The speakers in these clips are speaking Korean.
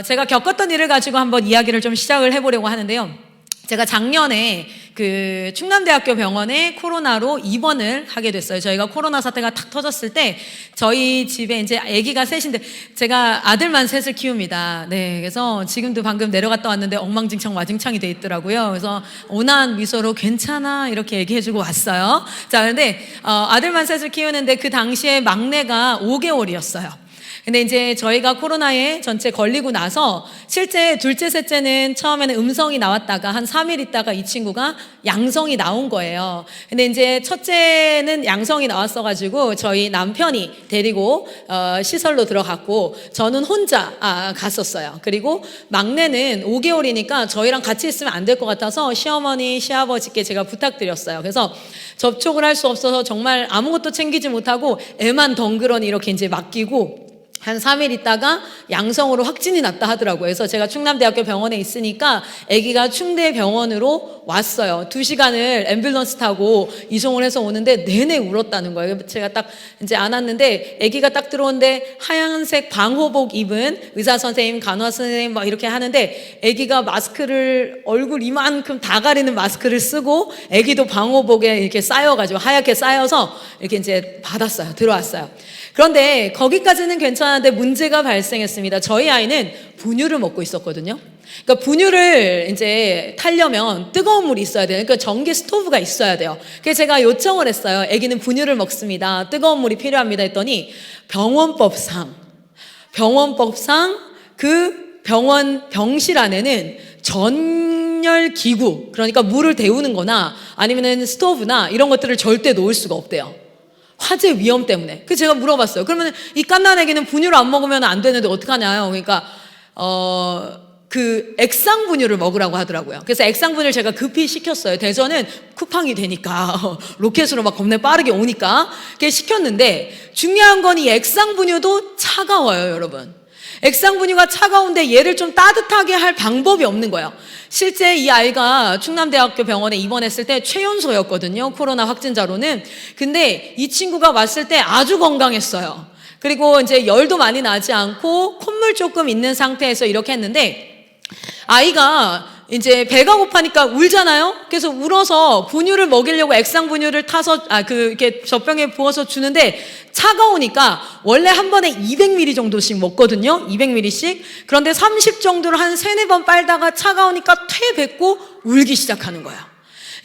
제가 겪었던 일을 가지고 한번 이야기를 좀 시작을 해보려고 하는데요. 제가 작년에 그 충남대학교 병원에 코로나로 입원을 하게 됐어요. 저희가 코로나 사태가 탁 터졌을 때 저희 집에 이제 아기가 셋인데 제가 아들만 셋을 키웁니다. 네, 그래서 지금도 방금 내려갔다 왔는데 엉망진창 와진창이 돼 있더라고요. 그래서 온화한 미소로 괜찮아 이렇게 얘기해주고 왔어요. 자, 근데 아들만 셋을 키우는데 그 당시에 막내가 5개월이었어요. 근데 이제 저희가 코로나에 전체 걸리고 나서 실제 둘째, 셋째는 처음에는 음성이 나왔다가 한 3일 있다가 이 친구가 양성이 나온 거예요. 근데 이제 첫째는 양성이 나왔어가지고 저희 남편이 데리고 시설로 들어갔고 저는 혼자 갔었어요. 그리고 막내는 5개월이니까 저희랑 같이 있으면 안 될 것 같아서 시어머니, 시아버지께 제가 부탁드렸어요. 그래서 접촉을 할 수 없어서 정말 아무것도 챙기지 못하고 애만 덩그러니 이렇게 이제 맡기고 한 3일 있다가 양성으로 확진이 났다 하더라고요. 그래서 제가 충남대학교 병원에 있으니까 아기가 충대병원으로 왔어요. 2시간을 앰뷸런스 타고 이송을 해서 오는데 내내 울었다는 거예요. 제가 딱 이제 안았는데 아기가 딱 들어오는데 하얀색 방호복 입은 의사 선생님, 간호사 선생님 막 이렇게 하는데 아기가 마스크를 얼굴 이만큼 다 가리는 마스크를 쓰고 아기도 방호복에 이렇게 쌓여가지고 하얗게 쌓여서 이렇게 이제 받았어요. 들어왔어요. 그런데 거기까지는 괜찮은데 문제가 발생했습니다. 저희 아이는 분유를 먹고 있었거든요. 그러니까 분유를 이제 타려면 뜨거운 물이 있어야 돼요. 그러니까 전기 스토브가 있어야 돼요. 그래서 제가 요청을 했어요. 아기는 분유를 먹습니다. 뜨거운 물이 필요합니다 했더니 병원법상 그 병원 병실 안에는 전열 기구, 그러니까 물을 데우는 거나 아니면은 스토브나 이런 것들을 절대 놓을 수가 없대요. 화재 위험 때문에. 그래서 제가 물어봤어요. 그러면 이 갓난 아기는 분유를 안 먹으면 안 되는데 어떡하냐요? 그러니까 그 액상 분유를 먹으라고 하더라고요. 그래서 액상 분유를 제가 급히 시켰어요. 대전은 쿠팡이 되니까 로켓으로 막 겁내 빠르게 오니까 그게 시켰는데 중요한 건 이 액상 분유도 차가워요, 여러분. 액상 분유가 차가운데 얘를 좀 따뜻하게 할 방법이 없는 거예요. 실제 이 아이가 충남대학교 병원에 입원했을 때 최연소였거든요. 코로나 확진자로는. 근데 이 친구가 왔을 때 아주 건강했어요. 그리고 이제 열도 많이 나지 않고 콧물 조금 있는 상태에서 이렇게 했는데 아이가 이제 배가 고파니까 울잖아요. 그래서 울어서 분유를 먹이려고 액상 분유를 타서 이렇게 젖병에 부어서 주는데 차가우니까 원래 한 번에 200ml 정도씩 먹거든요. 200ml씩. 그런데 30 정도를 한 3-4번 빨다가 차가우니까 퇴뱉고 울기 시작하는 거야.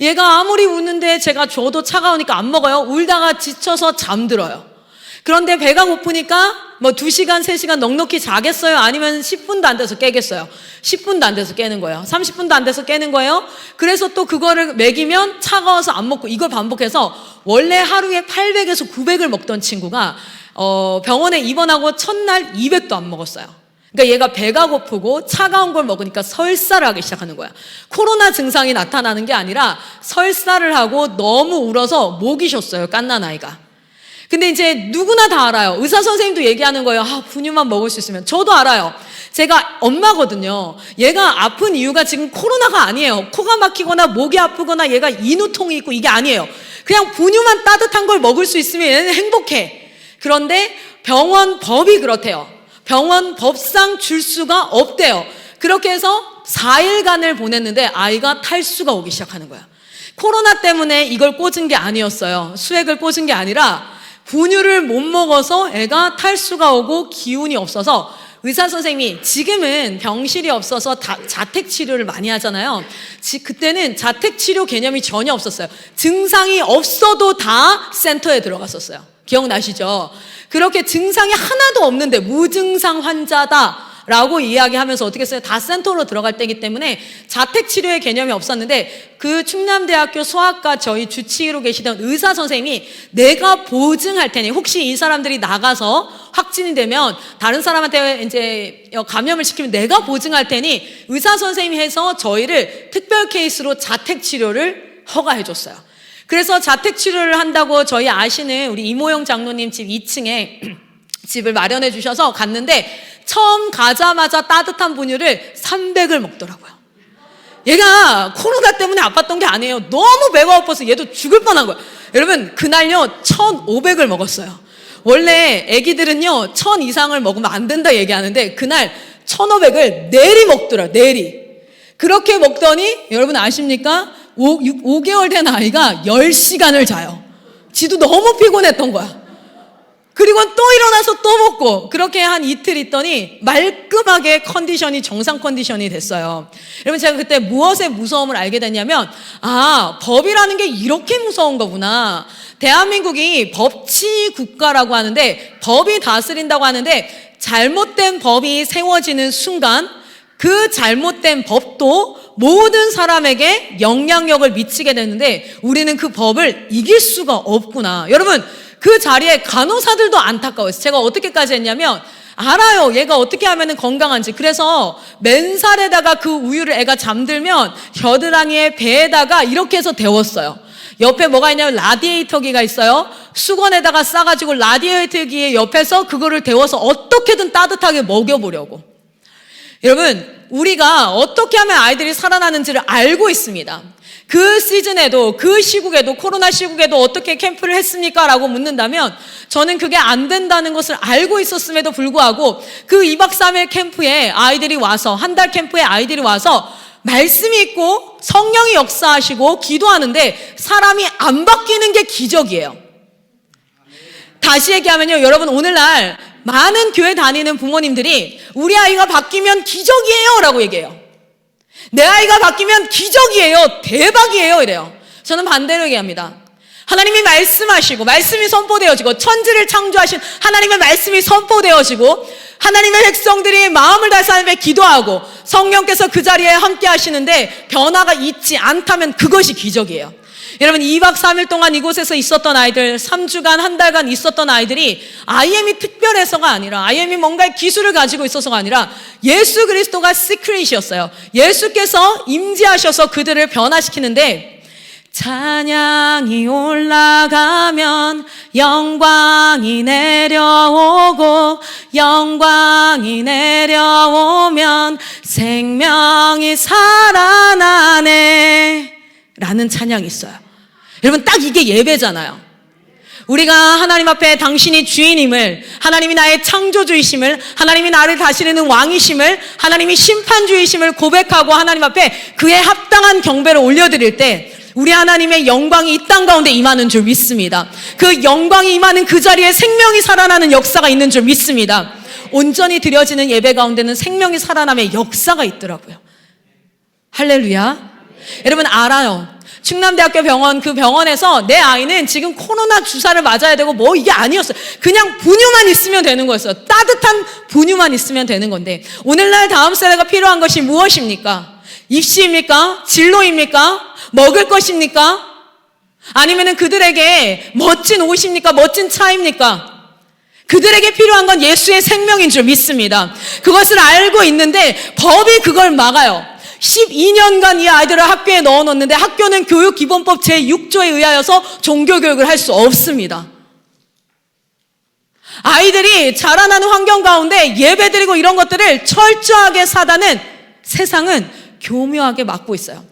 얘가 아무리 우는데 제가 줘도 차가우니까 안 먹어요. 울다가 지쳐서 잠들어요. 그런데 배가 고프니까 뭐 2시간, 3시간 넉넉히 자겠어요? 아니면 10분도 안 돼서 깨겠어요? 10분도 안 돼서 깨는 거예요. 30분도 안 돼서 깨는 거예요. 그래서 또 그거를 먹이면 차가워서 안 먹고 이걸 반복해서 원래 하루에 800에서 900을 먹던 친구가 병원에 입원하고 첫날 200도 안 먹었어요. 그러니까 얘가 배가 고프고 차가운 걸 먹으니까 설사를 하기 시작하는 거야. 코로나 증상이 나타나는 게 아니라 설사를 하고 너무 울어서 목이 쉬었어요, 갓난 아이가. 근데 이제 누구나 다 알아요. 의사 선생님도 얘기하는 거예요. 분유만 먹을 수 있으면. 저도 알아요. 제가 엄마거든요. 얘가 아픈 이유가 지금 코로나가 아니에요. 코가 막히거나 목이 아프거나 얘가 인후통이 있고 이게 아니에요. 그냥 분유만 따뜻한 걸 먹을 수 있으면 얘는 행복해. 그런데 병원 법이 그렇대요. 병원 법상 줄 수가 없대요. 그렇게 해서 4일간을 보냈는데 아이가 탈수가 오기 시작하는 거야. 코로나 때문에 이걸 꽂은 게 아니었어요. 수액을 꽂은 게 아니라 분유를 못 먹어서 애가 탈수가 오고 기운이 없어서 의사 선생님이 지금은 병실이 없어서 자택 치료를 많이 하잖아요. 그때는 자택 치료 개념이 전혀 없었어요. 증상이 없어도 다 센터에 들어갔었어요. 기억나시죠? 그렇게 증상이 하나도 없는데 무증상 환자다 라고 이야기하면서 어떻게 했어요? 다 센터로 들어갈 때이기 때문에 자택치료의 개념이 없었는데 그 충남대학교 소아과 저희 주치의로 계시던 의사 선생님이 내가 보증할 테니 혹시 이 사람들이 나가서 확진이 되면 다른 사람한테 이제 감염을 시키면 내가 보증할 테니 의사 선생님이 해서 저희를 특별 케이스로 자택치료를 허가해 줬어요. 그래서 자택치료를 한다고 저희 아시는 우리 이모영 장로님 집 2층에 집을 마련해 주셔서 갔는데 처음 가자마자 따뜻한 분유를 300을 먹더라고요. 얘가 코로나 때문에 아팠던 게 아니에요. 너무 배가 고파서 얘도 죽을 뻔한 거예요. 여러분 그날요 1,500을 먹었어요. 원래 애기들은요 1,000 이상을 먹으면 안 된다 얘기하는데 그날 1,500을 내리 먹더라, 내리. 그렇게 먹더니 여러분 아십니까? 5개월 된 아이가 10시간을 자요. 지도 너무 피곤했던 거야. 그리고 또 일어나서 또 먹고 그렇게 한 이틀 있더니 말끔하게 컨디션이 정상 컨디션이 됐어요. 여러분 제가 그때 무엇의 무서움을 알게 됐냐면 법이라는 게 이렇게 무서운 거구나. 대한민국이 법치 국가라고 하는데 법이 다스린다고 하는데 잘못된 법이 세워지는 순간 그 잘못된 법도 모든 사람에게 영향력을 미치게 되는데 우리는 그 법을 이길 수가 없구나. 여러분 그 자리에 간호사들도 안타까웠어요. 제가 어떻게까지 했냐면 알아요. 얘가 어떻게 하면 건강한지. 그래서 맨살에다가 그 우유를 애가 잠들면 겨드랑이에 배에다가 이렇게 해서 데웠어요. 옆에 뭐가 있냐면 라디에이터기가 있어요. 수건에다가 싸가지고 라디에이터기의 옆에서 그거를 데워서 어떻게든 따뜻하게 먹여보려고. 여러분 우리가 어떻게 하면 아이들이 살아나는지를 알고 있습니다. 그 시즌에도 그 시국에도 코로나 시국에도 어떻게 캠프를 했습니까? 라고 묻는다면 저는 그게 안 된다는 것을 알고 있었음에도 불구하고 그 2박 3일 캠프에 아이들이 와서 한 달 캠프에 아이들이 와서 말씀이 있고 성령이 역사하시고 기도하는데 사람이 안 바뀌는 게 기적이에요. 다시 얘기하면요 여러분 오늘날 많은 교회 다니는 부모님들이 우리 아이가 바뀌면 기적이에요 라고 얘기해요. 내 아이가 바뀌면 기적이에요, 대박이에요 이래요. 저는 반대로 얘기합니다. 하나님이 말씀하시고 말씀이 선포되어지고 천지를 창조하신 하나님의 말씀이 선포되어지고 하나님의 백성들이 마음을 다해서 하나님께 기도하고 성령께서 그 자리에 함께 하시는데 변화가 있지 않다면 그것이 기적이에요. 여러분 2박 3일 동안 이곳에서 있었던 아이들 3주간 한 달간 있었던 아이들이 IM이 특별해서가 아니라 IM이 뭔가의 기술을 가지고 있어서가 아니라 예수 그리스도가 시크릿이었어요. 예수께서 임재하셔서 그들을 변화시키는데 찬양이 올라가면 영광이 내려오고 영광이 내려오면 생명이 살아나네 라는 찬양이 있어요. 여러분 딱 이게 예배잖아요. 우리가 하나님 앞에 당신이 주인임을, 하나님이 나의 창조주이심을, 하나님이 나를 다스리는 왕이심을, 하나님이 심판주이심을 고백하고 하나님 앞에 그에 합당한 경배를 올려드릴 때 우리 하나님의 영광이 이 땅 가운데 임하는 줄 믿습니다. 그 영광이 임하는 그 자리에 생명이 살아나는 역사가 있는 줄 믿습니다. 온전히 드려지는 예배 가운데는 생명이 살아남의 역사가 있더라고요. 할렐루야. 여러분 알아요. 충남대학교 병원 그 병원에서 내 아이는 지금 코로나 주사를 맞아야 되고 뭐 이게 아니었어요. 그냥 분유만 있으면 되는 거였어요. 따뜻한 분유만 있으면 되는 건데 오늘날 다음 세대가 필요한 것이 무엇입니까? 입시입니까? 진로입니까? 먹을 것입니까? 아니면은 그들에게 멋진 옷입니까? 멋진 차입니까? 그들에게 필요한 건 예수의 생명인 줄 믿습니다. 그것을 알고 있는데 법이 그걸 막아요. 12년간 이 아이들을 학교에 넣어놓는데 학교는 교육기본법 제6조에 의하여서 종교교육을 할 수 없습니다. 아이들이 자라나는 환경 가운데 예배드리고 이런 것들을 철저하게 세상은 교묘하게 막고 있어요.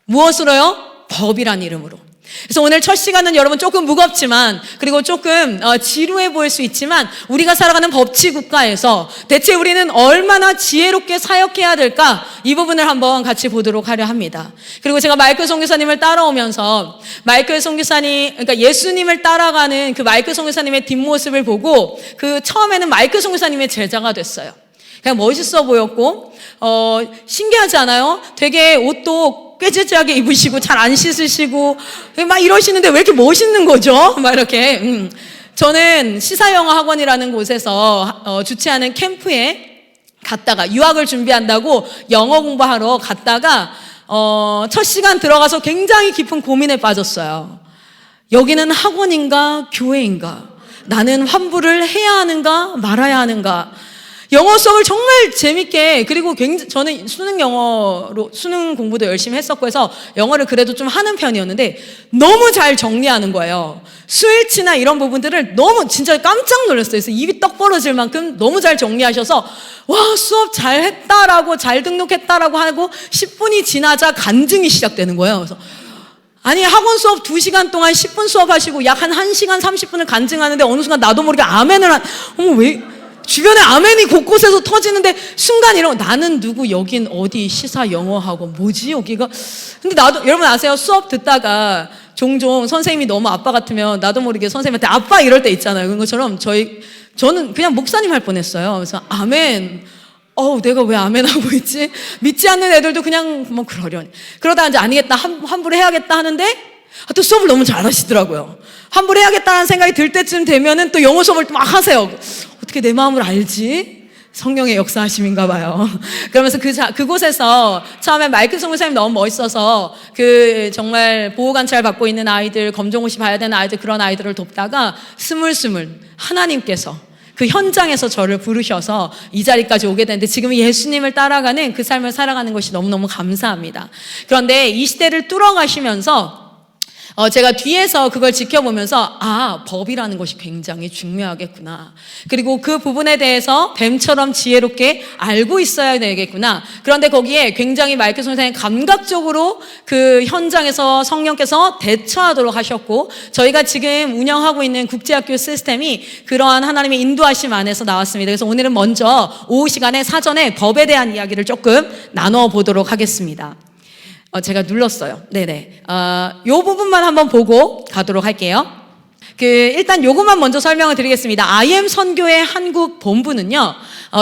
무엇으로요? 법이란 이름으로. 그래서 오늘 첫 시간은 여러분 조금 무겁지만 그리고 조금 지루해 보일 수 있지만 우리가 살아가는 법치 국가에서 대체 우리는 얼마나 지혜롭게 사역해야 될까 이 부분을 한번 같이 보도록 하려 합니다. 그리고 제가 마이클 선교사님을 따라오면서 마이클 선교사님 그러니까 예수님을 따라가는 그 마이클 선교사님의 뒷모습을 보고 그 처음에는 마이클 선교사님의 제자가 됐어요. 그냥 멋있어 보였고 신기하지 않아요? 되게 옷도 꾀지지하게 입으시고 잘 안 씻으시고 막 이러시는데 왜 이렇게 멋있는 거죠? 막 이렇게 저는 시사영어 학원이라는 곳에서 주최하는 캠프에 갔다가 유학을 준비한다고 영어 공부하러 갔다가 첫 시간 들어가서 굉장히 깊은 고민에 빠졌어요. 여기는 학원인가 교회인가? 나는 환불을 해야 하는가 말아야 하는가? 영어 수업을 정말 재밌게 그리고 저는 수능 공부도 열심히 했었고 해서 영어를 그래도 좀 하는 편이었는데 너무 잘 정리하는 거예요. 스위치나 이런 부분들을 너무 진짜 깜짝 놀랐어요. 그래서 입이 떡 벌어질 만큼 너무 잘 정리하셔서 와 수업 잘했다라고 잘 등록했다라고 하고 10분이 지나자 간증이 시작되는 거예요. 그래서 아니 학원 수업 2시간 동안 10분 수업하시고 약 한 1시간 30분을 간증하는데 어느 순간 나도 모르게 아멘을 어머 왜 주변에 아멘이 곳곳에서 터지는데 순간 이러고 나는 누구 여긴 어디 시사 영어하고 뭐지 여기가. 근데 나도 여러분 아세요? 수업 듣다가 종종 선생님이 너무 아빠 같으면 나도 모르게 선생님한테 아빠 이럴 때 있잖아요. 그런 것처럼 저는 그냥 목사님 할 뻔했어요. 그래서 아멘. 내가 왜 아멘하고 있지? 믿지 않는 애들도 그냥 뭐 그러려니. 그러다 이제 아니겠다. 환불 해야겠다 하는데 또 수업을 너무 잘하시더라고요. 환불 해야겠다는 생각이 들 때쯤 되면은 또 영어 수업을 또 막 하세요. 어떻게 내 마음을 알지? 성령의 역사하심인가 봐요. 그러면서 그곳에서 처음에 마이클 성교사님 너무 멋있어서 정말 보호관찰 받고 있는 아이들, 검정옷이 봐야 되는 아이들, 그런 아이들을 돕다가 스물스물 하나님께서 그 현장에서 저를 부르셔서 이 자리까지 오게 되는데 지금 예수님을 따라가는 그 삶을 살아가는 것이 너무너무 감사합니다. 그런데 이 시대를 뚫어가시면서 제가 뒤에서 그걸 지켜보면서 법이라는 것이 굉장히 중요하겠구나. 그리고 그 부분에 대해서 뱀처럼 지혜롭게 알고 있어야 되겠구나. 그런데 거기에 굉장히 마이클 선생님 감각적으로 그 현장에서 성령께서 대처하도록 하셨고 저희가 지금 운영하고 있는 국제학교 시스템이 그러한 하나님의 인도하심 안에서 나왔습니다. 그래서 오늘은 먼저 오후 시간에 사전에 법에 대한 이야기를 조금 나눠보도록 하겠습니다. 제가 눌렀어요. 네네. 요 부분만 한번 보고 가도록 할게요. 일단 요것만 먼저 설명을 드리겠습니다. IM 선교회 한국 본부는요,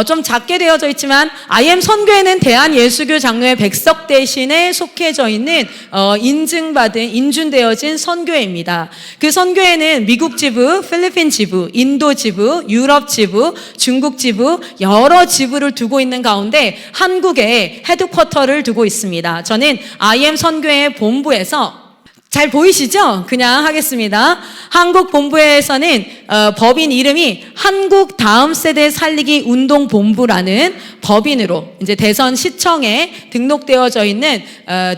좀 작게 되어져 있지만, IM 선교회는 대한예수교 장로회 백석 대신에 속해져 있는, 인준되어진 선교회입니다. 그 선교회는 미국 지부, 필리핀 지부, 인도 지부, 유럽 지부, 중국 지부, 여러 지부를 두고 있는 가운데 한국에 헤드쿼터를 두고 있습니다. 저는 IM 선교회 본부에서 잘 보이시죠? 그냥 하겠습니다. 한국 본부에서는 법인 이름이 한국 다음 세대 살리기 운동 본부라는 법인으로 이제 대선시청에 등록되어져 있는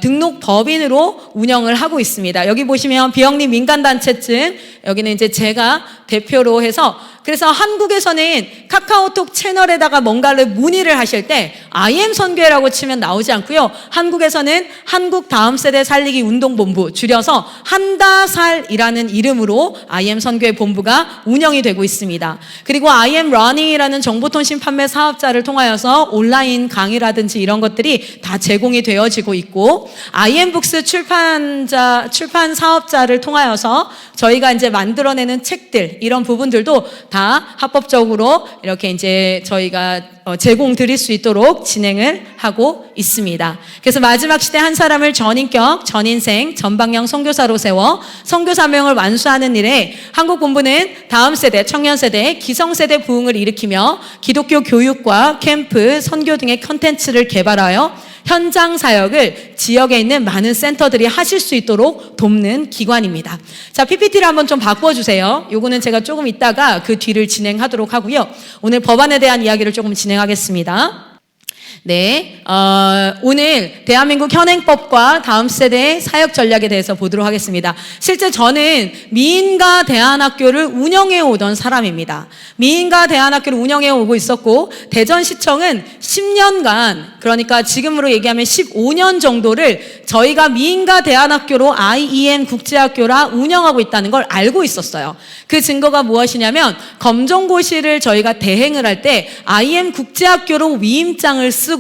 등록 법인으로 운영을 하고 있습니다. 여기 보시면 비영리 민간단체증, 여기는 이제 제가 대표로 해서, 그래서 한국에서는 카카오톡 채널에다가 뭔가를 문의를 하실 때 IM 선교회라고 치면 나오지 않고요. 한국에서는 한국 다음 세대 살리기 운동본부, 줄여서 한다살이라는 이름으로 IM 선교회 본부가 운영이 되고 있습니다. 그리고 IM 러닝이라는 정보통신 판매 사업자를 통하여서 온라인 강의라든지 이런 것들이 다 제공이 되어지고 있고, IM 북스 출판 사업자를 통하여서 저희가 이제 만들어내는 책들, 이런 부분들도 다 합법적으로 이렇게 이제 저희가 제공 드릴 수 있도록 진행을 하고 있습니다. 그래서 마지막 시대 한 사람을 전인격, 전인생, 전방향 선교사로 세워 선교 사명을 완수하는 일에 한국 본부는 다음 세대, 청년 세대, 기성 세대 부흥을 일으키며 기독교 교육과 캠프, 선교 등의 컨텐츠를 개발하여 현장 사역을 지역에 있는 많은 센터들이 하실 수 있도록 돕는 기관입니다. 자, PPT를 한번 좀 바꿔주세요. 요거는 제가 조금 있다가 그 뒤를 진행하도록 하고요. 오늘 법안에 대한 이야기를 조금 진행하겠습니다. 네, 오늘 대한민국 현행법과 다음 세대의 사역 전략에 대해서 보도록 하겠습니다. 실제 저는 미인가 대안학교를 운영해 오던 사람입니다. 미인가 대안학교를 운영해 오고 있었고, 대전시청은 10년간, 그러니까 지금으로 얘기하면 15년 정도를 저희가 미인가 대안학교로 IEM 국제학교라 운영하고 있다는 걸 알고 있었어요. 그 증거가 무엇이냐면, 검정고시를 저희가 대행을 할 때 IEM 국제학교로 위임장을 쓰고,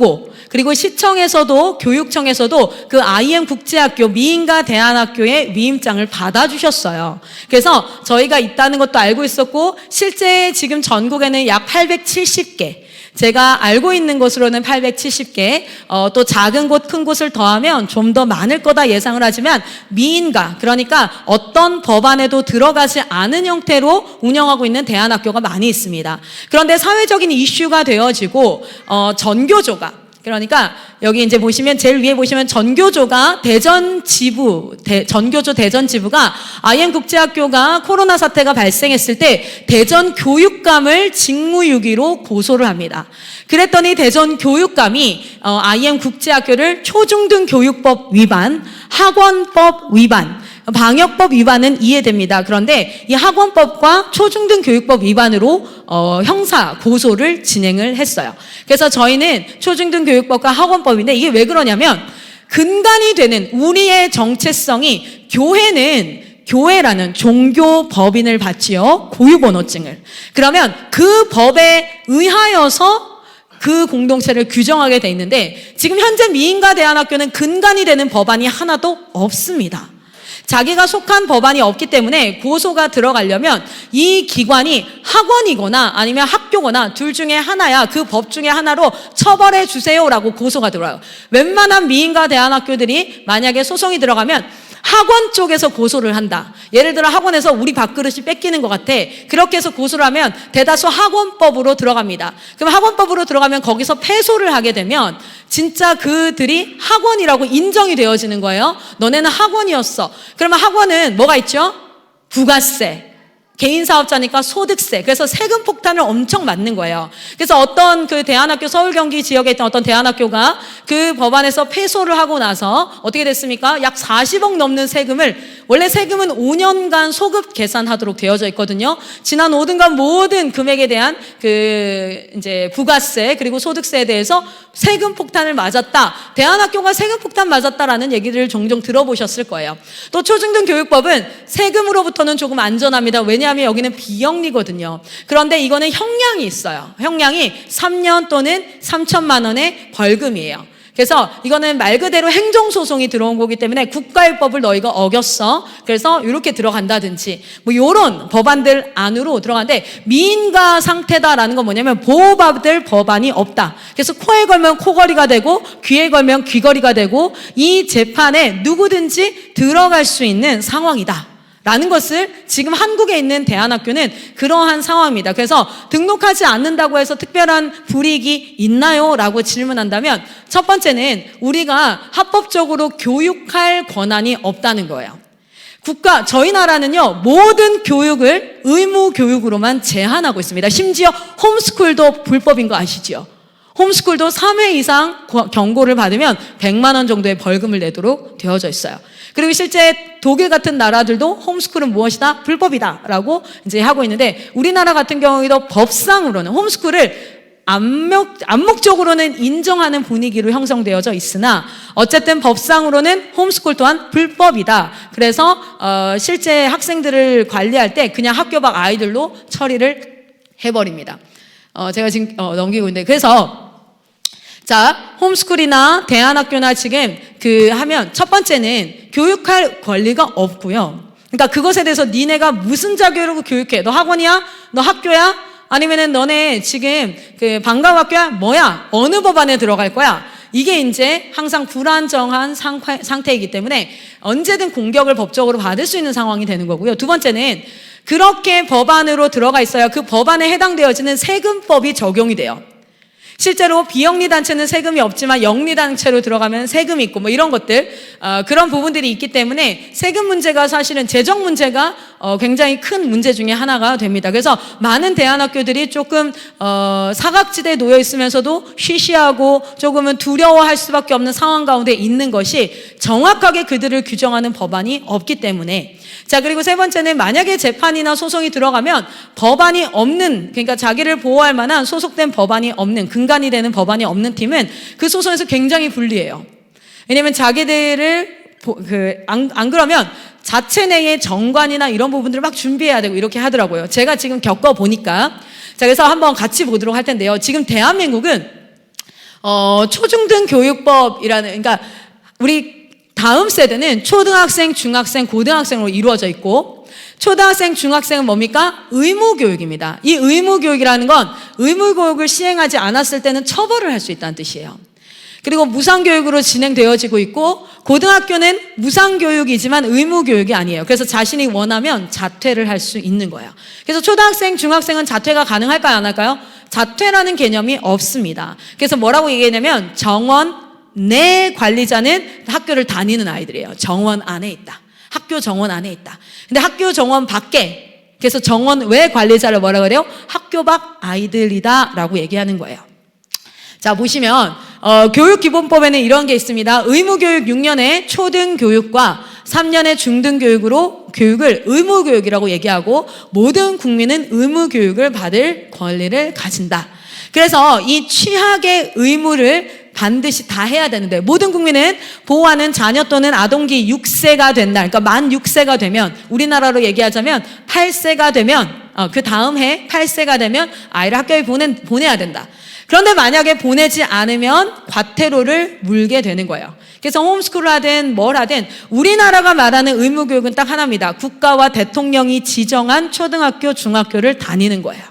그리고 시청에서도 교육청에서도 그 IM 국제학교 미인가 대안학교의 위임장을 받아주셨어요. 그래서 저희가 있다는 것도 알고 있었고, 실제 지금 전국에는 약 870개, 제가 알고 있는 곳으로는 870개, 또 작은 곳, 큰 곳을 더하면 좀 더 많을 거다 예상을 하지만, 미인가, 그러니까 어떤 법안에도 들어가지 않은 형태로 운영하고 있는 대안학교가 많이 있습니다. 그런데 사회적인 이슈가 되어지고, 전교조가, 그러니까 여기 이제 보시면 제일 위에 보시면 전교조가 전교조 대전 지부가 IM 국제학교가 코로나 사태가 발생했을 때 대전 교육감을 직무유기로 고소를 합니다. 그랬더니 대전 교육감이 IM 국제학교를 초중등 교육법 위반, 학원법 위반, 방역법 위반은 이해됩니다. 그런데 이 학원법과 초중등 교육법 위반으로 형사 고소를 진행을 했어요. 그래서 저희는 초중등 교육법과 학원법인데, 이게 왜 그러냐면 근간이 되는 우리의 정체성이, 교회는 교회라는 종교 법인을 받지요. 고유번호증을. 그러면 그 법에 의하여서 그 공동체를 규정하게 돼 있는데 지금 현재 미인가 대안학교는 근간이 되는 법안이 하나도 없습니다. 자기가 속한 법안이 없기 때문에 고소가 들어가려면 이 기관이 학원이거나 아니면 학교거나 둘 중에 하나야 그 법 중에 하나로 처벌해 주세요라고 고소가 들어와요. 웬만한 미인가 대안학교들이 만약에 소송이 들어가면 학원 쪽에서 고소를 한다. 예를 들어 학원에서 우리 밥그릇이 뺏기는 것 같아. 그렇게 해서 고소를 하면 대다수 학원법으로 들어갑니다. 그럼 학원법으로 들어가면 거기서 패소를 하게 되면 진짜 그들이 학원이라고 인정이 되어지는 거예요. 너네는 학원이었어. 그러면 학원은 뭐가 있죠? 부가세. 개인 사업자니까 소득세. 그래서 세금 폭탄을 엄청 맞는 거예요. 그래서 어떤 그 대안학교 서울 경기 지역에 있던 어떤 대안학교가 그 법안에서 패소를 하고 나서 어떻게 됐습니까? 약 40억 넘는 세금을 원래 세금은 5년간 소급 계산하도록 되어져 있거든요. 지난 5년간 모든 금액에 대한 그 이제 부가세 그리고 소득세에 대해서 세금 폭탄을 맞았다. 대안학교가 세금 폭탄 맞았다라는 얘기를 종종 들어보셨을 거예요. 또 초중등 교육법은 세금으로부터는 조금 안전합니다. 왜냐하면 여기는 비영리거든요. 그런데 이거는 형량이 있어요. 형량이 3년 또는 3천만 원의 벌금이에요. 그래서 이거는 말 그대로 행정소송이 들어온 거기 때문에 국가율법을 너희가 어겼어. 그래서 이렇게 들어간다든지 뭐 이런 법안들 안으로 들어가는데 미인가 상태다라는 건 뭐냐면 보호받을 법안이 없다. 그래서 코에 걸면 코걸이가 되고 귀에 걸면 귀걸이가 되고 이 재판에 누구든지 들어갈 수 있는 상황이다. 라는 것을 지금 한국에 있는 대안학교는 그러한 상황입니다. 그래서 등록하지 않는다고 해서 특별한 불이익이 있나요? 라고 질문한다면 첫 번째는 우리가 합법적으로 교육할 권한이 없다는 거예요. 저희 나라는요, 모든 교육을 의무 교육으로만 제한하고 있습니다. 심지어 홈스쿨도 불법인 거 아시죠? 홈스쿨도 3회 이상 경고를 받으면 100만 원 정도의 벌금을 내도록 되어져 있어요. 그리고 실제 독일 같은 나라들도 홈스쿨은 무엇이다? 불법이다라고 이제 하고 있는데 우리나라 같은 경우에도 법상으로는 홈스쿨을 암묵적으로는 인정하는 분위기로 형성되어져 있으나 어쨌든 법상으로는 홈스쿨 또한 불법이다. 그래서 실제 학생들을 관리할 때 그냥 학교 밖 아이들로 처리를 해버립니다. 제가 지금 넘기고 있는데 그래서 자, 홈스쿨이나 대안학교나 지금 하면 첫 번째는 교육할 권리가 없고요. 그러니까 그것에 대해서 니네가 무슨 자격으로 교육해? 너 학원이야? 너 학교야? 아니면은 너네 지금 방과학교야? 뭐야? 어느 법안에 들어갈 거야? 이게 이제 항상 불안정한 상태이기 때문에 언제든 공격을 법적으로 받을 수 있는 상황이 되는 거고요. 두 번째는 그렇게 법안으로 들어가 있어야 그 법안에 해당되어지는 세금법이 적용이 돼요. 실제로 비영리 단체는 세금이 없지만 영리 단체로 들어가면 세금이 있고 뭐 이런 것들 그런 부분들이 있기 때문에 세금 문제가 사실은 재정 문제가 굉장히 큰 문제 중에 하나가 됩니다. 그래서 많은 대안학교들이 조금 사각지대에 놓여 있으면서도 쉬쉬하고 조금은 두려워할 수밖에 없는 상황 가운데 있는 것이 정확하게 그들을 규정하는 법안이 없기 때문에 자 그리고 세 번째는 만약에 재판이나 소송이 들어가면 법안이 없는 그러니까 자기를 보호할 만한 소속된 법안이 없는 근간이 되는 법안이 없는 팀은 그 소송에서 굉장히 불리해요. 왜냐하면 자기들을 안 그러면 자체 내의 정관이나 이런 부분들을 막 준비해야 되고 이렇게 하더라고요. 제가 지금 겪어보니까 자 그래서 한번 같이 보도록 할 텐데요. 지금 대한민국은 초중등 교육법이라는 그러니까 우리 다음 세대는 초등학생, 중학생, 고등학생으로 이루어져 있고 초등학생, 중학생은 뭡니까? 의무교육입니다. 이 의무교육이라는 건 의무교육을 시행하지 않았을 때는 처벌을 할 수 있다는 뜻이에요. 그리고 무상교육으로 진행되어지고 있고 고등학교는 무상교육이지만 의무교육이 아니에요. 그래서 자신이 원하면 자퇴를 할 수 있는 거예요. 그래서 초등학생, 중학생은 자퇴가 가능할까요? 안 할까요? 자퇴라는 개념이 없습니다. 그래서 뭐라고 얘기했냐면 정원 내 관리자는 학교를 다니는 아이들이에요. 정원 안에 있다. 학교 정원 안에 있다. 근데 학교 정원 밖에 그래서 정원 외 관리자를 뭐라 그래요? 학교 밖 아이들이다 라고 얘기하는 거예요. 자 보시면 교육기본법에는 이런 게 있습니다. 의무교육 6년의 초등교육과 3년의 중등교육으로 교육을 의무교육이라고 얘기하고 모든 국민은 의무교육을 받을 권리를 가진다. 그래서 이 취학의 의무를 반드시 다 해야 되는데, 모든 국민은 보호하는 자녀 또는 아동기 6세가 된다. 그러니까 만 6세가 되면, 우리나라로 얘기하자면 8세가 되면, 그 다음 해 8세가 되면 아이를 학교에 보내야 된다. 그런데 만약에 보내지 않으면 과태료를 물게 되는 거예요. 그래서 홈스쿨을 하든 뭘 하든 우리나라가 말하는 의무교육은 딱 하나입니다. 국가와 대통령이 지정한 초등학교, 중학교를 다니는 거예요.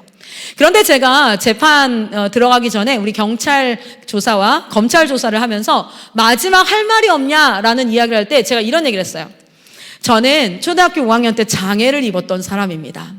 그런데 제가 재판 들어가기 전에 우리 경찰 조사와 검찰 조사를 하면서 마지막 할 말이 없냐라는 이야기를 할 때 제가 이런 얘기를 했어요. 저는 초등학교 5학년 때 장애를 입었던 사람입니다.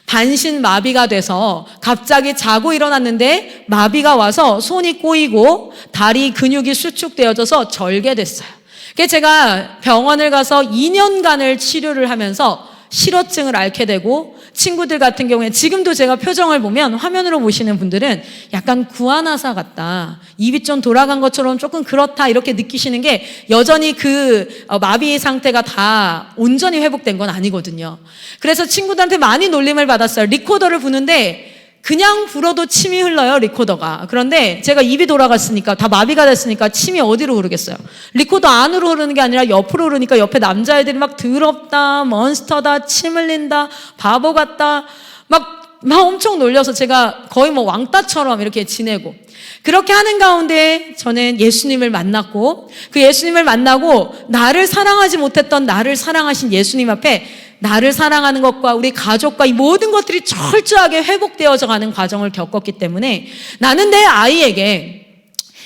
반신마비가 돼서 갑자기 자고 일어났는데 마비가 와서 손이 꼬이고 다리 근육이 수축되어져서 절개됐어요. 그래서 제가 병원을 가서 2년간을 치료를 하면서 실어증을 앓게 되고, 친구들 같은 경우에 지금도 제가 표정을 보면 화면으로 보시는 분들은 약간 구안화사 같다, 입이 좀 돌아간 것처럼 조금 그렇다 이렇게 느끼시는 게, 여전히 그 마비 상태가 다 온전히 회복된 건 아니거든요. 그래서 친구들한테 많이 놀림을 받았어요. 리코더를 부는데 그냥 불어도 침이 흘러요, 리코더가. 그런데 제가 입이 돌아갔으니까, 다 마비가 됐으니까 침이 어디로 흐르겠어요? 리코더 안으로 흐르는 게 아니라 옆으로 흐르니까 옆에 남자애들이 막 더럽다, 몬스터다, 침 흘린다, 바보 같다 막 엄청 놀려서 제가 거의 뭐 왕따처럼 이렇게 지내고, 그렇게 하는 가운데 저는 예수님을 만났고, 그 예수님을 만나고 나를 사랑하지 못했던 나를 사랑하신 예수님 앞에 나를 사랑하는 것과 우리 가족과 이 모든 것들이 철저하게 회복되어져 가는 과정을 겪었기 때문에, 나는 내 아이에게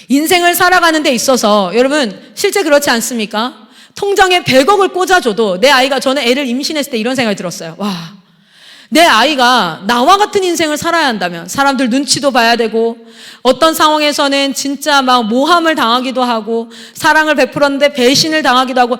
인생을 살아가는 데 있어서, 여러분 실제 그렇지 않습니까? 통장에 100억을 꽂아줘도 내 아이가, 저는 애를 임신했을 때 이런 생각이 들었어요. 와, 내 아이가 나와 같은 인생을 살아야 한다면 사람들 눈치도 봐야 되고, 어떤 상황에서는 진짜 막 모함을 당하기도 하고, 사랑을 베풀었는데 배신을 당하기도 하고,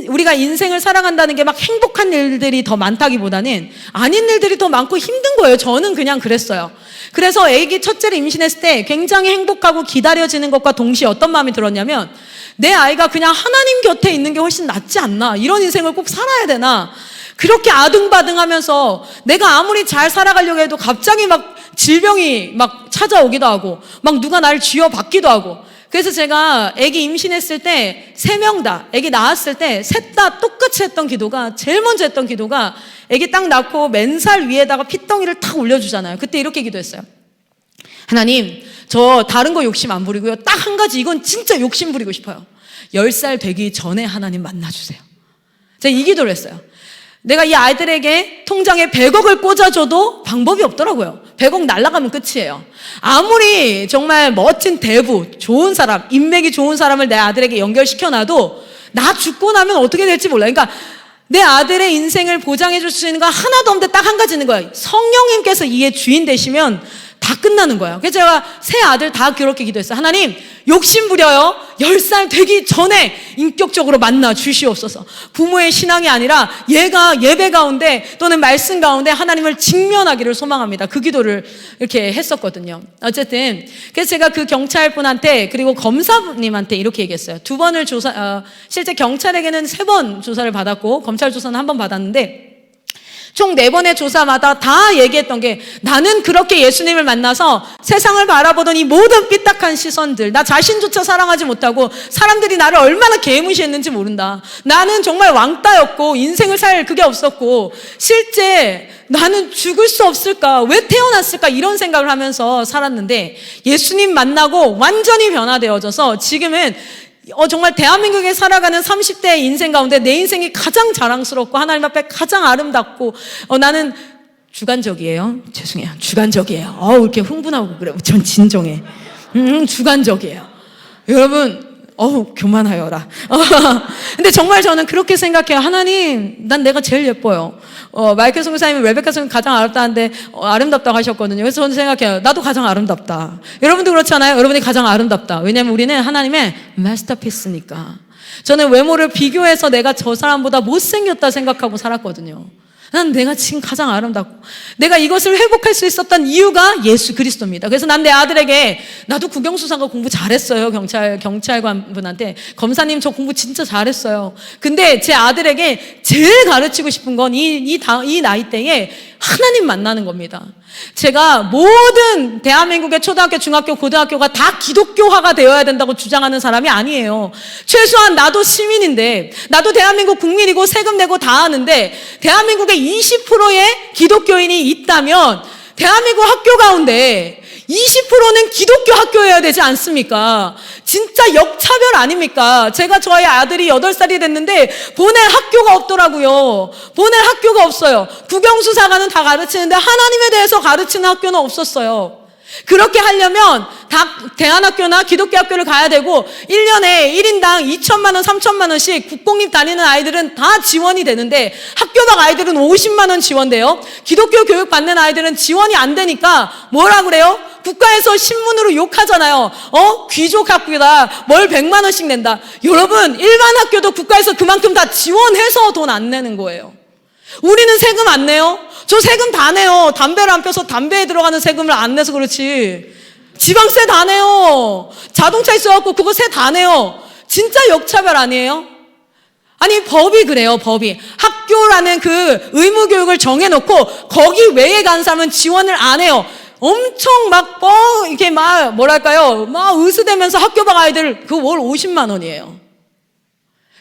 우리가 인생을 살아간다는 게 막 행복한 일들이 더 많다기보다는 아닌 일들이 더 많고 힘든 거예요. 저는 그냥 그랬어요. 그래서 아기 첫째를 임신했을 때 굉장히 행복하고 기다려지는 것과 동시에 어떤 마음이 들었냐면, 내 아이가 그냥 하나님 곁에 있는 게 훨씬 낫지 않나, 이런 인생을 꼭 살아야 되나, 그렇게 아등바등하면서 내가 아무리 잘 살아가려고 해도 갑자기 막 질병이 막 찾아오기도 하고, 막 누가 나를 쥐어받기도 하고. 그래서 제가 아기 임신했을 때 3명 다, 아기 낳았을 때 셋 다 똑같이 했던 기도가, 제일 먼저 했던 기도가, 아기 딱 낳고 맨살 위에다가 핏덩이를 탁 올려주잖아요. 그때 이렇게 기도했어요. 하나님, 저 다른 거 욕심 안 부리고요, 딱 한 가지, 이건 진짜 욕심 부리고 싶어요. 10살 되기 전에 하나님 만나주세요. 제가 이 기도를 했어요. 내가 이 아이들에게 통장에 100억을 꽂아줘도 방법이 없더라고요. 100억 날아가면 끝이에요. 아무리 정말 멋진 대부, 좋은 사람, 인맥이 좋은 사람을 내 아들에게 연결시켜놔도 나 죽고 나면 어떻게 될지 몰라요. 그러니까 내 아들의 인생을 보장해 줄 수 있는 거 하나도 없는데 딱 한 가지 있는 거예요. 성령님께서 이의 주인 되시면 다 끝나는 거예요. 그래서 제가 세 아들 다 그렇게 기도했어요. 하나님, 욕심 부려요. 10살 되기 전에 인격적으로 만나 주시옵소서. 부모의 신앙이 아니라 얘가 예배 가운데 또는 말씀 가운데 하나님을 직면하기를 소망합니다. 그 기도를 이렇게 했었거든요. 어쨌든 그래서 제가 그 경찰분한테, 그리고 검사님한테 이렇게 얘기했어요. 2번을 실제 경찰에게는 3번 조사를 받았고 검찰 조사는 1번 받았는데, 총 4번의 조사마다 다 얘기했던 게, 나는 그렇게 예수님을 만나서 세상을 바라보던 이 모든 삐딱한 시선들, 나 자신조차 사랑하지 못하고 사람들이 나를 얼마나 개무시했는지 모른다. 나는 정말 왕따였고 인생을 살 그게 없었고, 실제 나는 죽을 수 없을까, 왜 태어났을까, 이런 생각을 하면서 살았는데, 예수님 만나고 완전히 변화되어져서 지금은 정말 대한민국에 살아가는 30대의 인생 가운데 내 인생이 가장 자랑스럽고 하나님 앞에 가장 아름답고, 나는 주관적이에요. 죄송해요. 주관적이에요. 이렇게 흥분하고 그래요. 전 진정해. 주관적이에요. 여러분, 교만하여라. 근데 정말 저는 그렇게 생각해요. 하나님, 난 내가 제일 예뻐요. 마이클 선교사님은 레베카 선교사님 가장 아름다운데 아름답다고 하셨거든요. 그래서 저는 생각해요. 나도 가장 아름답다. 여러분도 그렇잖아요. 여러분이 가장 아름답다. 왜냐하면 우리는 하나님의 마스터피스니까. 저는 외모를 비교해서 내가 저 사람보다 못생겼다 생각하고 살았거든요. 난 내가 지금 가장 아름답고, 내가 이것을 회복할 수 있었던 이유가 예수 그리스도입니다. 그래서 난 내 아들에게, 나도 국영수사관 공부 잘했어요. 경찰관 분한테, 검사님 저 공부 진짜 잘했어요. 근데 제 아들에게 제일 가르치고 싶은 건 이 나이대에 하나님 만나는 겁니다. 제가 모든 대한민국의 초등학교, 중학교, 고등학교가 다 기독교화가 되어야 된다고 주장하는 사람이 아니에요. 최소한 나도 시민인데, 나도 대한민국 국민이고 세금 내고 다 하는데, 대한민국에 20%의 기독교인이 있다면 대한민국 학교 가운데 20%는 기독교 학교여야 되지 않습니까? 진짜 역차별 아닙니까? 제가 저희 아들이 8살이 됐는데 보낼 학교가 없더라고요. 보낼 학교가 없어요. 국영수사관은 다 가르치는데 하나님에 대해서 가르치는 학교는 없었어요. 그렇게 하려면 다 대안학교나 기독교 학교를 가야 되고 1년에 1인당 2천만 원, 3천만 원씩 국공립 다니는 아이들은 다 지원이 되는데 학교당 아이들은 50만 원 지원돼요. 기독교 교육 받는 아이들은 지원이 안 되니까 뭐라 그래요? 국가에서 신문으로 욕하잖아요. 귀족 학교다. 뭘 100만 원씩 낸다. 여러분, 일반 학교도 국가에서 그만큼 다 지원해서 돈 안 내는 거예요. 우리는 세금 안 내요? 저 세금 다 내요. 담배를 안 펴서 담배에 들어가는 세금을 안 내서 그렇지. 지방세 다 내요. 자동차 있어갖고 그거 세 다 내요. 진짜 역차별 아니에요? 아니, 법이 그래요, 법이. 학교라는 그 의무교육을 정해놓고 거기 외에 간 사람은 지원을 안 해요. 엄청 이렇게 뭐랄까요? 으스대면서 학교 밖 아이들 그 월 50만 원이에요.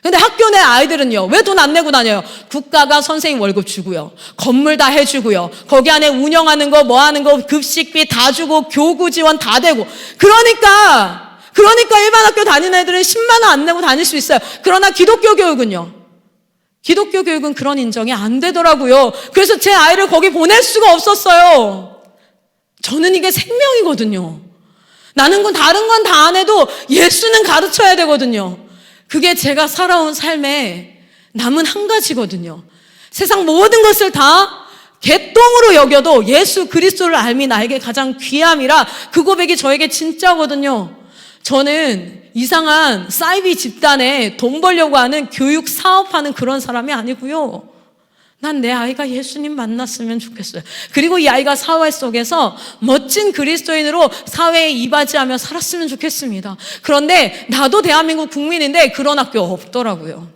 근데 학교 내 아이들은요, 왜 돈 안 내고 다녀요? 국가가 선생님 월급 주고요, 건물 다 해주고요, 거기 안에 운영하는 거, 뭐 하는 거, 급식비 다 주고, 교구 지원 다 되고. 그러니까 일반 학교 다니는 애들은 10만 원 안 내고 다닐 수 있어요. 그러나 기독교 교육은요, 기독교 교육은 그런 인정이 안 되더라고요. 그래서 제 아이를 거기 보낼 수가 없었어요. 저는 이게 생명이거든요. 나는 다른 건 다 안 해도 예수는 가르쳐야 되거든요. 그게 제가 살아온 삶의 남은 한 가지거든요. 세상 모든 것을 다 개똥으로 여겨도 예수 그리스도를 알미 나에게 가장 귀함이라, 그 고백이 저에게 진짜거든요. 저는 이상한 사이비 집단에 돈 벌려고 하는 교육 사업하는 그런 사람이 아니고요. 난 내 아이가 예수님 만났으면 좋겠어요. 그리고 이 아이가 사회 속에서 멋진 그리스도인으로 사회에 이바지하며 살았으면 좋겠습니다. 그런데 나도 대한민국 국민인데 그런 학교 없더라고요.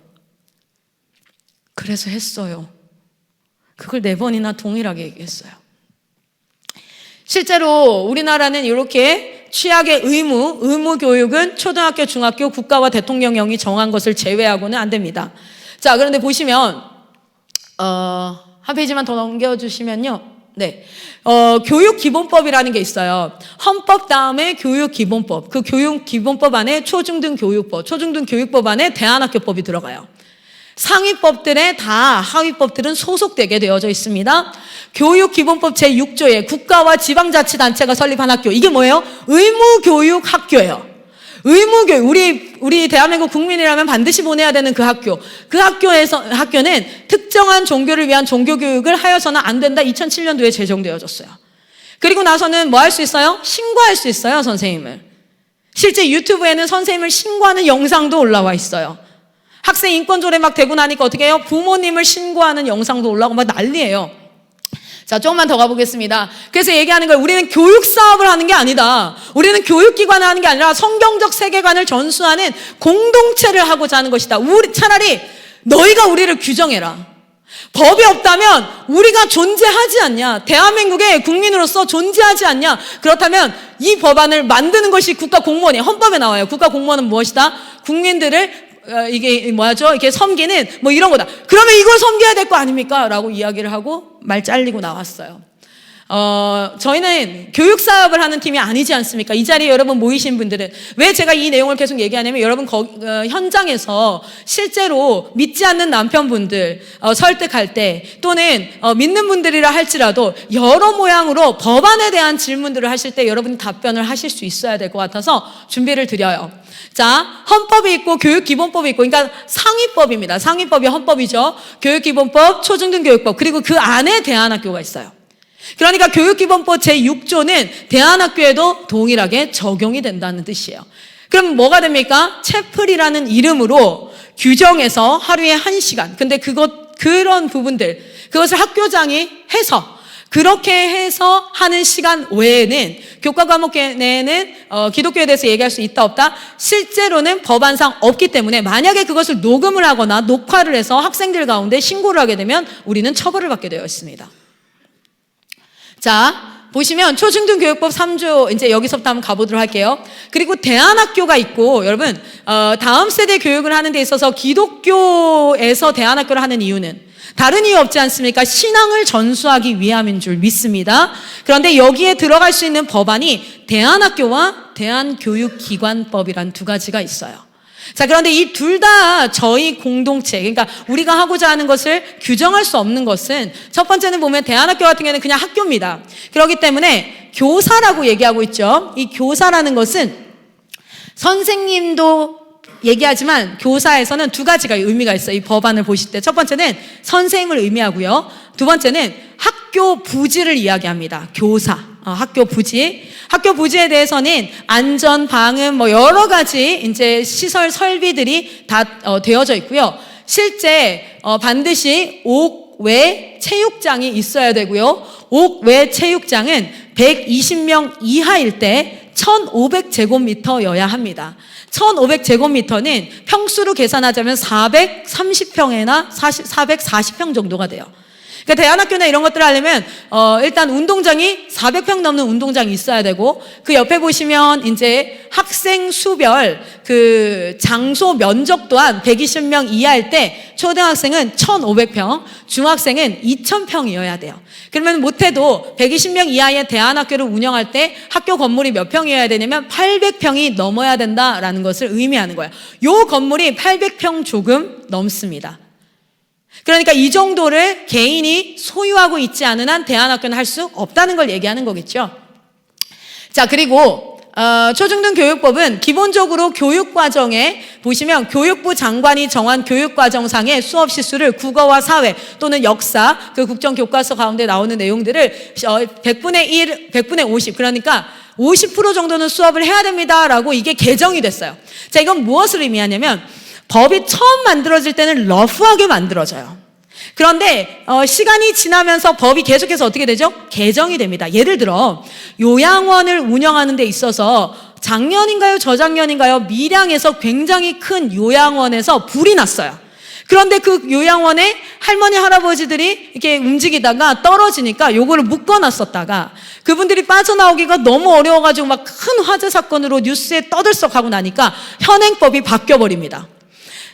그래서 했어요. 그걸 4번이나 동일하게 얘기했어요. 실제로 우리나라는 이렇게 취약의 의무 교육은 초등학교, 중학교, 국가와 대통령령이 정한 것을 제외하고는 안 됩니다. 자, 그런데 보시면 한 페이지만 더 넘겨주시면요. 네. 교육기본법이라는 게 있어요. 헌법 다음에 교육기본법. 그 교육기본법 안에 초중등교육법, 초중등교육법 안에 대안학교법이 들어가요. 상위법들에 다 하위법들은 소속되게 되어져 있습니다. 교육기본법 제6조에 국가와 지방자치단체가 설립한 학교. 이게 뭐예요? 의무교육학교예요. 의무교육, 우리 대한민국 국민이라면 반드시 보내야 되는 그 학교. 그 학교는 특정한 종교를 위한 종교교육을 하여서는 안 된다. 2007년도에 제정되어졌어요. 그리고 나서는 뭐 할 수 있어요? 신고할 수 있어요, 선생님을. 실제 유튜브에는 선생님을 신고하는 영상도 올라와 있어요. 학생 인권조례 막 되고 나니까 어떻게 해요? 부모님을 신고하는 영상도 올라오고 막 난리예요. 자, 조금만 더 가보겠습니다. 그래서 얘기하는 거예요. 우리는 교육 사업을 하는 게 아니다. 우리는 교육기관을 하는 게 아니라 성경적 세계관을 전수하는 공동체를 하고자 하는 것이다. 차라리 너희가 우리를 규정해라. 법이 없다면 우리가 존재하지 않냐? 대한민국의 국민으로서 존재하지 않냐? 그렇다면 이 법안을 만드는 것이 국가 공무원이에요. 헌법에 나와요. 국가 공무원은 무엇이다? 국민들을 이게 섬기는 뭐 이런 거다. 그러면 이걸 섬겨야 될 거 아닙니까? 라고 이야기를 하고 말 잘리고 나왔어요. 저희는 교육 사업을 하는 팀이 아니지 않습니까? 이 자리에 여러분 모이신 분들은 왜 제가 이 내용을 계속 얘기하냐면, 여러분 현장에서 실제로 믿지 않는 남편분들 설득할 때, 또는 믿는 분들이라 할지라도 여러 모양으로 법안에 대한 질문들을 하실 때 여러분이 답변을 하실 수 있어야 될 것 같아서 준비를 드려요. 자, 헌법이 있고 교육기본법이 있고, 그러니까 상위법입니다. 상위법이 헌법이죠. 교육기본법, 초중등교육법, 그리고 그 안에 대안학교가 있어요. 그러니까 교육기본법 제6조는 대안학교에도 동일하게 적용이 된다는 뜻이에요. 그럼 뭐가 됩니까? 채플이라는 이름으로 규정해서 하루에 1시간. 근데 그런 부분들, 그것을 학교장이 해서, 그렇게 해서 하는 시간 외에는, 교과 과목 내에는 기독교에 대해서 얘기할 수 있다 없다? 실제로는 법안상 없기 때문에, 만약에 그것을 녹음을 하거나 녹화를 해서 학생들 가운데 신고를 하게 되면 우리는 처벌을 받게 되어 있습니다. 자, 보시면 초중등교육법 3조 이제 여기서부터 한번 가보도록 할게요. 그리고 대안학교가 있고, 여러분 다음 세대 교육을 하는 데 있어서 기독교에서 대안학교를 하는 이유는 다른 이유 없지 않습니까? 신앙을 전수하기 위함인 줄 믿습니다. 그런데 여기에 들어갈 수 있는 법안이 대안학교와 대안교육기관법이란 두 가지가 있어요. 자, 그런데 이 둘 다 저희 공동체, 그러니까 우리가 하고자 하는 것을 규정할 수 없는 것은, 첫 번째는 보면 대안학교 같은 경우는 그냥 학교입니다. 그렇기 때문에 교사라고 얘기하고 있죠. 이 교사라는 것은 선생님도 얘기하지만 교사에서는 두 가지가 의미가 있어요. 이 법안을 보실 때 첫 번째는 선생을 의미하고요, 두 번째는 학교 부지를 이야기합니다. 교사, 학교 부지. 학교 부지에 대해서는 안전, 방음, 뭐 여러 가지 이제 시설 설비들이 다 되어져 있고요. 실제 반드시 옥외 체육장이 있어야 되고요. 옥외 체육장은 120명 이하일 때 1,500제곱미터여야 합니다. 1,500제곱미터는 평수로 계산하자면 430평이나 440평 정도가 돼요. 그러니까 대안학교나 이런 것들을 하려면 일단 운동장이 400평 넘는 운동장이 있어야 되고, 그 옆에 보시면 이제 학생 수별 그 장소 면적 또한 120명 이하일 때 초등학생은 1,500평, 중학생은 2,000평이어야 돼요. 그러면 못해도 120명 이하의 대안학교를 운영할 때 학교 건물이 몇 평이어야 되냐면 800평이 넘어야 된다라는 것을 의미하는 거예요. 요 건물이 800평 조금 넘습니다. 그러니까 이 정도를 개인이 소유하고 있지 않은 한 대안학교는 할 수 없다는 걸 얘기하는 거겠죠. 자, 그리고 초중등교육법은 기본적으로 교육과정에 보시면 교육부 장관이 정한 교육과정상의 수업 시수를 국어와 사회 또는 역사, 그 국정교과서 가운데 나오는 내용들을 100분의 1, 100분의 50, 그러니까 50% 정도는 수업을 해야 됩니다라고 이게 개정이 됐어요. 자, 이건 무엇을 의미하냐면 법이 처음 만들어질 때는 러프하게 만들어져요. 그런데 시간이 지나면서 법이 계속해서 어떻게 되죠? 개정이 됩니다. 예를 들어 요양원을 운영하는 데 있어서 작년인가요? 저작년인가요? 밀양에서 굉장히 큰 요양원에서 불이 났어요. 그런데 그 요양원에 할머니, 할아버지들이 이렇게 움직이다가 떨어지니까 요거를 묶어놨었다가 그분들이 빠져나오기가 너무 어려워가지고 막 큰 화재 사건으로 뉴스에 떠들썩하고 나니까 현행법이 바뀌어버립니다.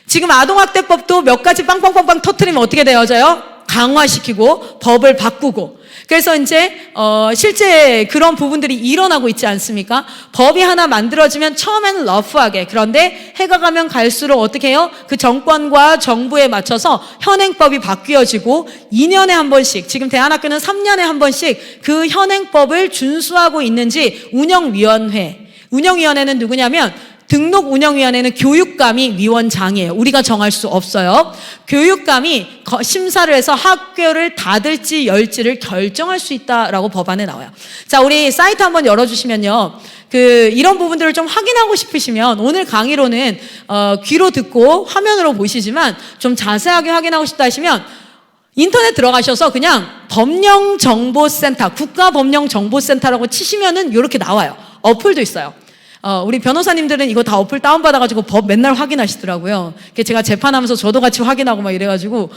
지금 아동학대법도 몇 가지 빵빵빵빵 터트리면 어떻게 되어져요? 강화시키고 법을 바꾸고. 그래서 이제 실제 그런 부분들이 일어나고 있지 않습니까? 법이 하나 만들어지면 처음에는 러프하게, 그런데 해가 가면 갈수록 어떻게 해요? 그 정권과 정부에 맞춰서 현행법이 바뀌어지고 2년에 한 번씩, 지금 대안학교는 3년에 한 번씩 그 현행법을 준수하고 있는지 운영위원회는 누구냐면 등록 운영위원회는 교육감이 위원장이에요. 우리가 정할 수 없어요. 교육감이 심사를 해서 학교를 닫을지 열지를 결정할 수 있다라고 법안에 나와요. 자, 우리 사이트 한번 열어주시면요. 이런 부분들을 좀 확인하고 싶으시면 오늘 강의로는 귀로 듣고 화면으로 보시지만 좀 자세하게 확인하고 싶다 하시면 인터넷 들어가셔서 그냥 법령정보센터, 국가법령정보센터라고 치시면은 이렇게 나와요. 어플도 있어요. 우리 변호사님들은 이거 다 어플 다운받아가지고 법 맨날 확인하시더라고요. 제가 재판하면서 저도 같이 확인하고 막 이래가지고,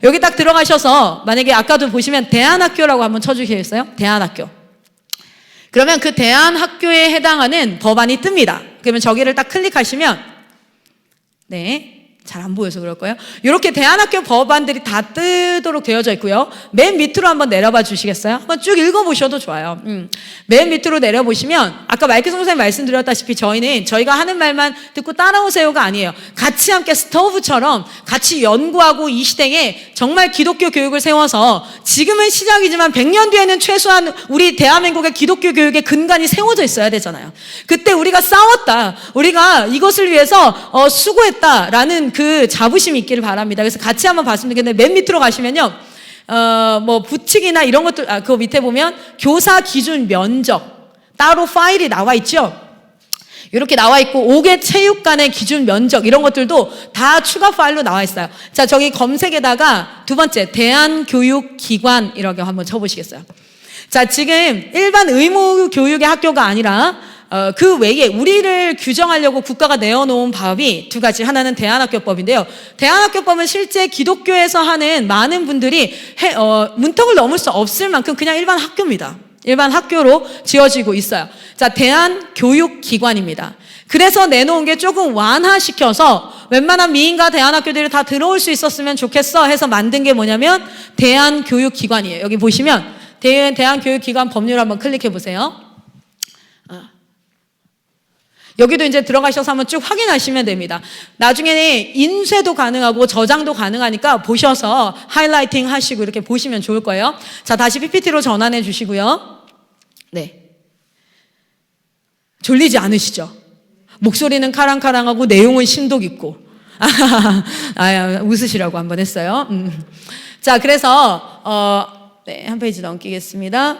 여기 딱 들어가셔서 만약에 아까도 보시면 대안학교라고 한번 쳐주시겠어요? 대안학교. 그러면 그 대안학교에 해당하는 법안이 뜹니다. 그러면 저기를 딱 클릭하시면, 네. 잘 안 보여서 그럴 거예요. 이렇게 대안학교 법안들이 다 뜨도록 되어져 있고요. 맨 밑으로 한번 내려봐 주시겠어요? 한번 쭉 읽어보셔도 좋아요. 맨 밑으로 내려보시면 아까 마이크 선생님 말씀드렸다시피 저희가 하는 말만 듣고 따라오세요가 아니에요. 같이 함께 스토브처럼 같이 연구하고 이 시대에 정말 기독교 교육을 세워서 지금은 시작이지만 100년 뒤에는 최소한 우리 대한민국의 기독교 교육의 근간이 세워져 있어야 되잖아요. 그때 우리가 싸웠다, 우리가 이것을 위해서 수고했다라는 그 자부심이 있기를 바랍니다. 그래서 같이 한번 봤으면 좋겠는데 맨 밑으로 가시면요, 뭐 부칙이나 이런 것들, 그 밑에 보면 교사 기준 면적 따로 파일이 나와 있죠. 이렇게 나와 있고 5개 체육관의 기준 면적 이런 것들도 다 추가 파일로 나와 있어요. 자, 저기 검색에다가 두 번째 대한교육기관 이렇게 한번 쳐보시겠어요? 자, 지금 일반 의무 교육의 학교가 아니라 그 외에 우리를 규정하려고 국가가 내어놓은 법이 두 가지. 하나는 대안학교법인데요. 대안학교법은 실제 기독교에서 하는 많은 분들이 문턱을 넘을 수 없을 만큼 그냥 일반 학교입니다. 일반 학교로 지어지고 있어요. 자, 대안교육기관입니다. 그래서 내놓은 게 조금 완화시켜서 웬만한 미인과 대안학교들이 다 들어올 수 있었으면 좋겠어 해서 만든 게 뭐냐면 대안교육기관이에요. 여기 보시면 대안교육기관 법률 한번 클릭해 보세요. 여기도 이제 들어가셔서 한번 쭉 확인하시면 됩니다. 나중에 인쇄도 가능하고 저장도 가능하니까 보셔서 하이라이팅 하시고 이렇게 보시면 좋을 거예요. 자, 다시 PPT로 전환해 주시고요. 네. 졸리지 않으시죠? 목소리는 카랑카랑하고 내용은 심도 깊고. 웃으시라고 한번 했어요. 자, 그래서 네, 한 페이지 넘기겠습니다.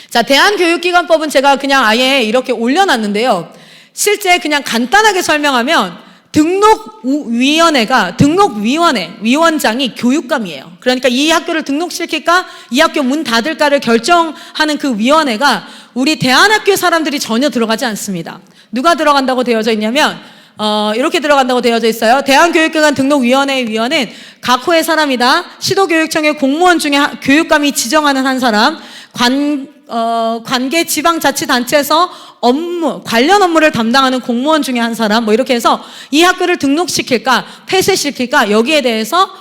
자, 대한교육기관법은 제가 그냥 아예 이렇게 올려놨는데요. 실제 그냥 간단하게 설명하면 위원장이 교육감이에요. 그러니까 이 학교를 등록시킬까, 이 학교 문 닫을까를 결정하는 그 위원회가 우리 대안학교 사람들이 전혀 들어가지 않습니다. 누가 들어간다고 되어져 있냐면 이렇게 들어간다고 되어져 있어요. 대한교육기관 등록위원회의 위원은 각 호의 사람이다. 시도교육청의 공무원 중에 교육감이 지정하는 한 사람, 관계 지방자치단체에서 관련 업무를 담당하는 공무원 중에 한 사람, 뭐 이렇게 해서 이 학교를 등록시킬까, 폐쇄시킬까, 여기에 대해서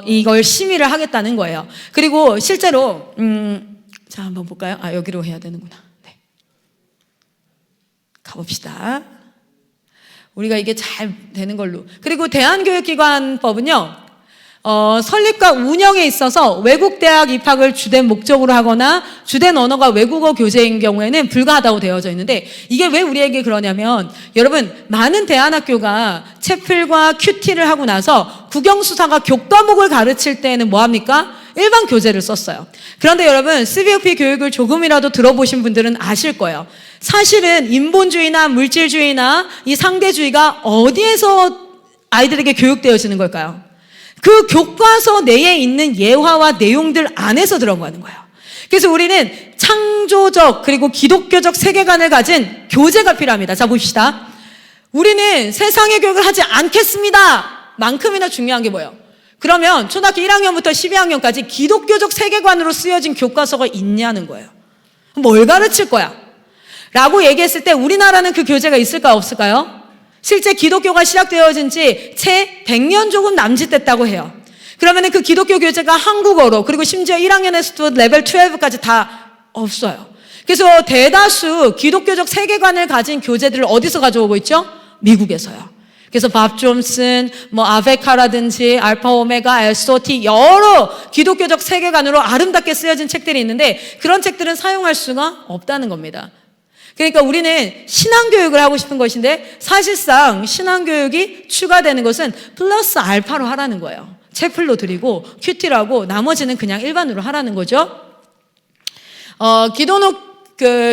이걸 심의를 하겠다는 거예요. 그리고 실제로, 자, 한번 볼까요? 여기로 해야 되는구나. 네. 가봅시다. 우리가 이게 잘 되는 걸로. 그리고 대한교육기관법은요, 설립과 운영에 있어서 외국 대학 입학을 주된 목적으로 하거나 주된 언어가 외국어 교재인 경우에는 불가하다고 되어져 있는데, 이게 왜 우리에게 그러냐면, 여러분, 많은 대안학교가 채플과 큐티를 하고 나서 국영수사가 교과목을 가르칠 때에는 뭐합니까? 일반 교재를 썼어요. 그런데 여러분, CBOP 교육을 조금이라도 들어보신 분들은 아실 거예요. 사실은 인본주의나 물질주의나 이 상대주의가 어디에서 아이들에게 교육되어지는 걸까요? 그 교과서 내에 있는 예화와 내용들 안에서 들어가는 거예요. 그래서 우리는 창조적 그리고 기독교적 세계관을 가진 교재가 필요합니다. 자, 봅시다. 우리는 세상의 교육을 하지 않겠습니다 만큼이나 중요한 게 뭐예요? 그러면 초등학교 1학년부터 12학년까지 기독교적 세계관으로 쓰여진 교과서가 있냐는 거예요. 뭘 가르칠 거야? 라고 얘기했을 때 우리나라는 그 교재가 있을까요? 없을까요? 실제 기독교가 시작되어진 지 채 100년 조금 남짓됐다고 해요. 그러면 그 기독교 교재가 한국어로, 그리고 심지어 1학년에서도 레벨 12까지 다 없어요. 그래서 대다수 기독교적 세계관을 가진 교재들을 어디서 가져오고 있죠? 미국에서요. 그래서 밥 존슨, 아베카라든지 알파 오메가, SOT 여러 기독교적 세계관으로 아름답게 쓰여진 책들이 있는데, 그런 책들은 사용할 수가 없다는 겁니다. 그러니까 우리는 신앙교육을 하고 싶은 것인데, 사실상 신앙교육이 추가되는 것은 플러스 알파로 하라는 거예요. 채플로 드리고 큐티라고, 나머지는 그냥 일반으로 하라는 거죠.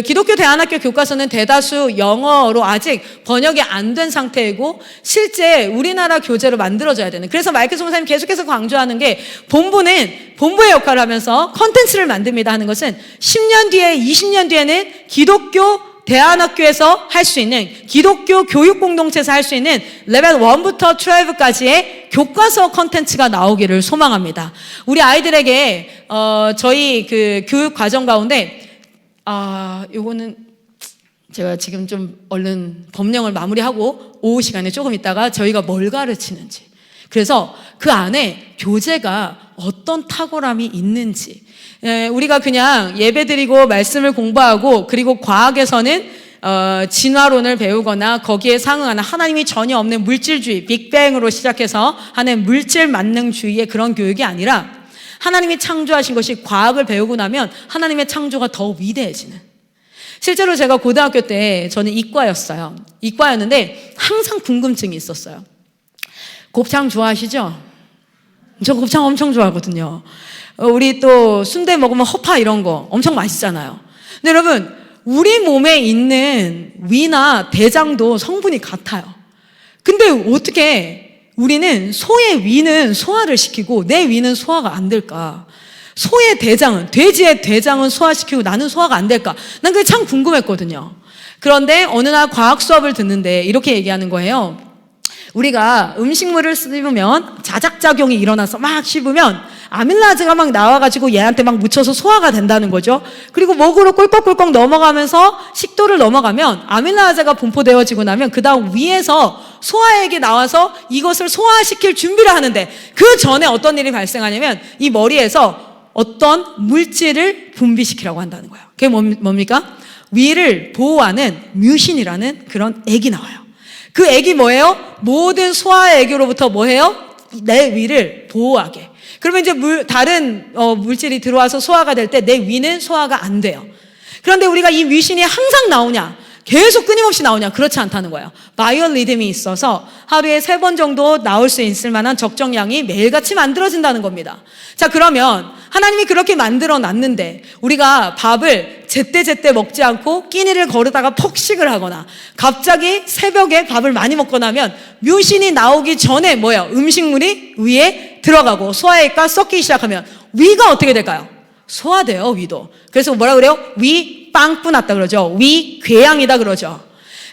기독교 대안학교 교과서는 대다수 영어로 아직 번역이 안 된 상태이고, 실제 우리나라 교재로 만들어져야 되는. 그래서 마이클 송사님 계속해서 강조하는 게, 본부의 역할을 하면서 컨텐츠를 만듭니다 하는 것은 10년 뒤에, 20년 뒤에는 기독교 대안학교에서 할 수 있는, 기독교 교육 공동체에서 할 수 있는 레벨 1부터 12까지의 교과서 컨텐츠가 나오기를 소망합니다. 우리 아이들에게 저희 그 교육 과정 가운데 요거는 제가 지금 좀 얼른 법령을 마무리하고 오후 시간에 조금 있다가 저희가 뭘 가르치는지, 그래서 그 안에 교재가 어떤 탁월함이 있는지, 우리가 그냥 예배드리고 말씀을 공부하고, 그리고 과학에서는 진화론을 배우거나 거기에 상응하는 하나님이 전혀 없는 물질주의, 빅뱅으로 시작해서 하는 물질 만능주의의 그런 교육이 아니라, 하나님이 창조하신 것이 과학을 배우고 나면 하나님의 창조가 더 위대해지는. 실제로 제가 고등학교 때 저는 이과였어요. 이과였는데 항상 궁금증이 있었어요. 곱창 좋아하시죠? 저 곱창 엄청 좋아하거든요. 우리 또 순대 먹으면 허파 이런 거 엄청 맛있잖아요. 근데 여러분, 우리 몸에 있는 위나 대장도 성분이 같아요. 근데 어떻게 우리는 소의 위는 소화를 시키고 내 위는 소화가 안 될까? 소의 대장은, 돼지의 대장은 소화시키고 나는 소화가 안 될까? 난 그게 참 궁금했거든요. 그런데 어느 날 과학 수업을 듣는데 이렇게 얘기하는 거예요. 우리가 음식물을 씹으면 자작작용이 일어나서 막 씹으면 아밀라제가 막 나와가지고 얘한테 막 묻혀서 소화가 된다는 거죠. 그리고 목으로 꿀꺽꿀꺽 넘어가면서 식도를 넘어가면 아밀라제가 분포되어지고 나면 그 다음 위에서 소화액이 나와서 이것을 소화시킬 준비를 하는데 그 전에 어떤 일이 발생하냐면 이 머리에서 어떤 물질을 분비시키라고 한다는 거예요. 그게 뭡니까? 위를 보호하는 뮤신이라는 그런 액이 나와요. 그 액이 뭐예요? 모든 소화액으로부터 뭐해요? 내 위를 보호하게. 그러면 이제 다른 물질이 들어와서 소화가 될 때 내 위는 소화가 안 돼요. 그런데 우리가 이 뮤신이 항상 나오냐? 계속 끊임없이 나오냐? 그렇지 않다는 거예요. 바이오 리듬이 있어서 하루에 3번 정도 나올 수 있을 만한 적정량이 매일같이 만들어진다는 겁니다. 자, 그러면 하나님이 그렇게 만들어 놨는데 우리가 밥을 제때제때 먹지 않고 끼니를 거르다가 폭식을 하거나 갑자기 새벽에 밥을 많이 먹고 나면 뮤신이 나오기 전에 뭐예요? 음식물이 위에 들어가고 소화액과 섞이기 시작하면 위가 어떻게 될까요? 소화돼요, 위도. 그래서 뭐라 그래요? 위 빵꾸 났다 그러죠. 위 궤양이다 그러죠.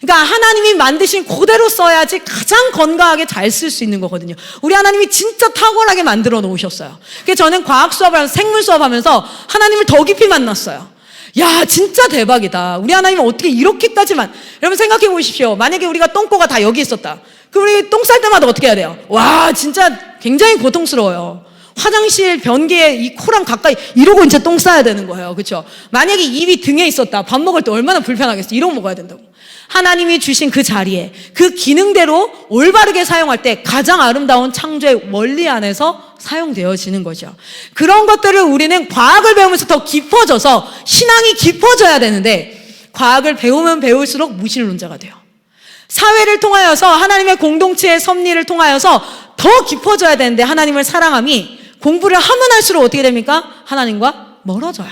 그러니까 하나님이 만드신 그대로 써야지 가장 건강하게 잘 쓸 수 있는 거거든요. 우리 하나님이 진짜 탁월하게 만들어 놓으셨어요. 그래서 저는 과학 수업하면서 생물 수업하면서 하나님을 더 깊이 만났어요. 야, 진짜 대박이다. 우리 하나님은 어떻게 이렇게까지만. 여러분 생각해 보십시오. 만약에 우리가 똥꼬가 다 여기 있었다. 그럼 우리 똥 쌀 때마다 어떻게 해야 돼요? 와, 진짜 굉장히 고통스러워요. 화장실 변기에 이 코랑 가까이 이러고 이제 똥 싸야 되는 거예요. 그렇죠? 만약에 입이 등에 있었다. 밥 먹을 때 얼마나 불편하겠어. 이러고 먹어야 된다고. 하나님이 주신 그 자리에 그 기능대로 올바르게 사용할 때 가장 아름다운 창조의 원리 안에서 사용되어지는 거죠. 그런 것들을 우리는 과학을 배우면서 더 깊어져서 신앙이 깊어져야 되는데 과학을 배우면 배울수록 무신론자가 돼요. 사회를 통하여서 하나님의 공동체의 섭리를 통하여서 더 깊어져야 되는데 하나님을 사랑함이 공부를 하면 할수록 어떻게 됩니까? 하나님과 멀어져요.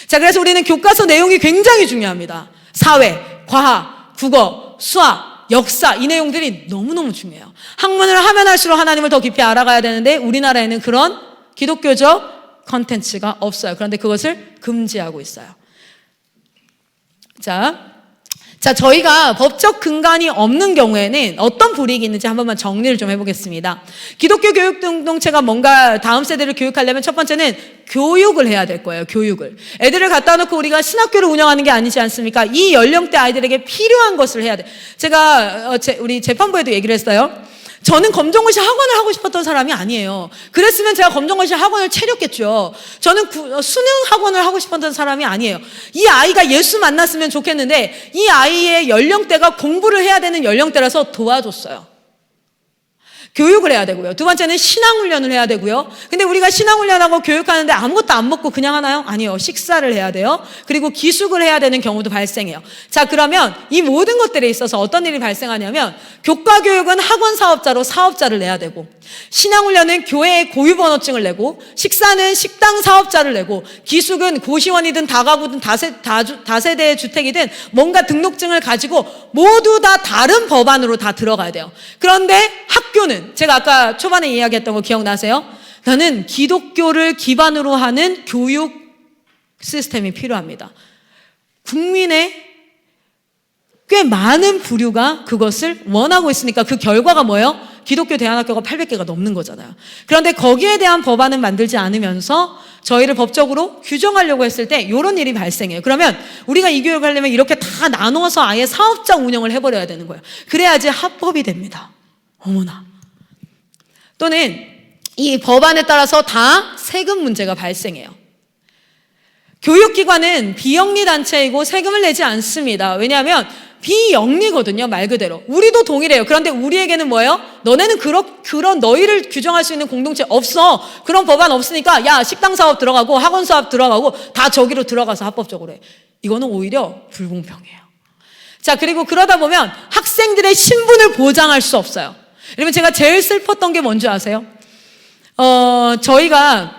자, 그래서 우리는 교과서 내용이 굉장히 중요합니다. 사회, 과학, 국어, 수학, 역사 이 내용들이 너무너무 중요해요. 학문을 하면 할수록 하나님을 더 깊이 알아가야 되는데 우리나라에는 그런 기독교적 컨텐츠가 없어요. 그런데 그것을 금지하고 있어요. 자, 저희가 법적 근간이 없는 경우에는 어떤 불이익이 있는지 한 번만 정리를 좀 해보겠습니다. 기독교 교육 공동체가 뭔가 다음 세대를 교육하려면 첫 번째는 교육을 해야 될 거예요. 교육을. 애들을 갖다 놓고 우리가 신학교를 운영하는 게 아니지 않습니까? 이 연령대 아이들에게 필요한 것을 해야 돼. 제가 우리 재판부에도 얘기를 했어요. 저는 검정고시 학원을 하고 싶었던 사람이 아니에요. 그랬으면 제가 검정고시 학원을 차렸겠죠. 저는 수능 학원을 하고 싶었던 사람이 아니에요. 이 아이가 예수 만났으면 좋겠는데 이 아이의 연령대가 공부를 해야 되는 연령대라서 도와줬어요. 교육을 해야 되고요. 두 번째는 신앙훈련을 해야 되고요. 근데 우리가 신앙훈련하고 교육하는데 아무것도 안 먹고 그냥 하나요? 아니요. 식사를 해야 돼요. 그리고 기숙을 해야 되는 경우도 발생해요. 자, 그러면 이 모든 것들에 있어서 어떤 일이 발생하냐면 교과교육은 학원 사업자로 사업자를 내야 되고 신앙훈련은 교회의 고유번호증을 내고 식사는 식당 사업자를 내고 기숙은 고시원이든 다가구든 다세대 주택이든 뭔가 등록증을 가지고 모두 다 다른 법안으로 다 들어가야 돼요. 그런데 학교는 제가 아까 초반에 이야기했던 거 기억나세요? 나는 기독교를 기반으로 하는 교육 시스템이 필요합니다. 국민의 꽤 많은 부류가 그것을 원하고 있으니까 그 결과가 뭐예요? 기독교 대안학교가 800개가 넘는 거잖아요. 그런데 거기에 대한 법안은 만들지 않으면서 저희를 법적으로 규정하려고 했을 때 이런 일이 발생해요. 그러면 우리가 이 교육을 하려면 이렇게 다 나눠서 아예 사업자 운영을 해버려야 되는 거예요. 그래야지 합법이 됩니다. 어머나. 또는 이 법안에 따라서 다 세금 문제가 발생해요. 교육기관은 비영리 단체이고 세금을 내지 않습니다. 왜냐하면 비영리거든요, 말 그대로. 우리도 동일해요. 그런데 우리에게는 뭐예요? 너네는 그런 너희를 규정할 수 있는 공동체 없어. 그런 법안 없으니까 야, 식당 사업 들어가고 학원 사업 들어가고 다 저기로 들어가서 합법적으로 해. 이거는 오히려 불공평해요. 자, 그리고 그러다 보면 학생들의 신분을 보장할 수 없어요. 여러분, 제가 제일 슬펐던 게 뭔지 아세요? 저희가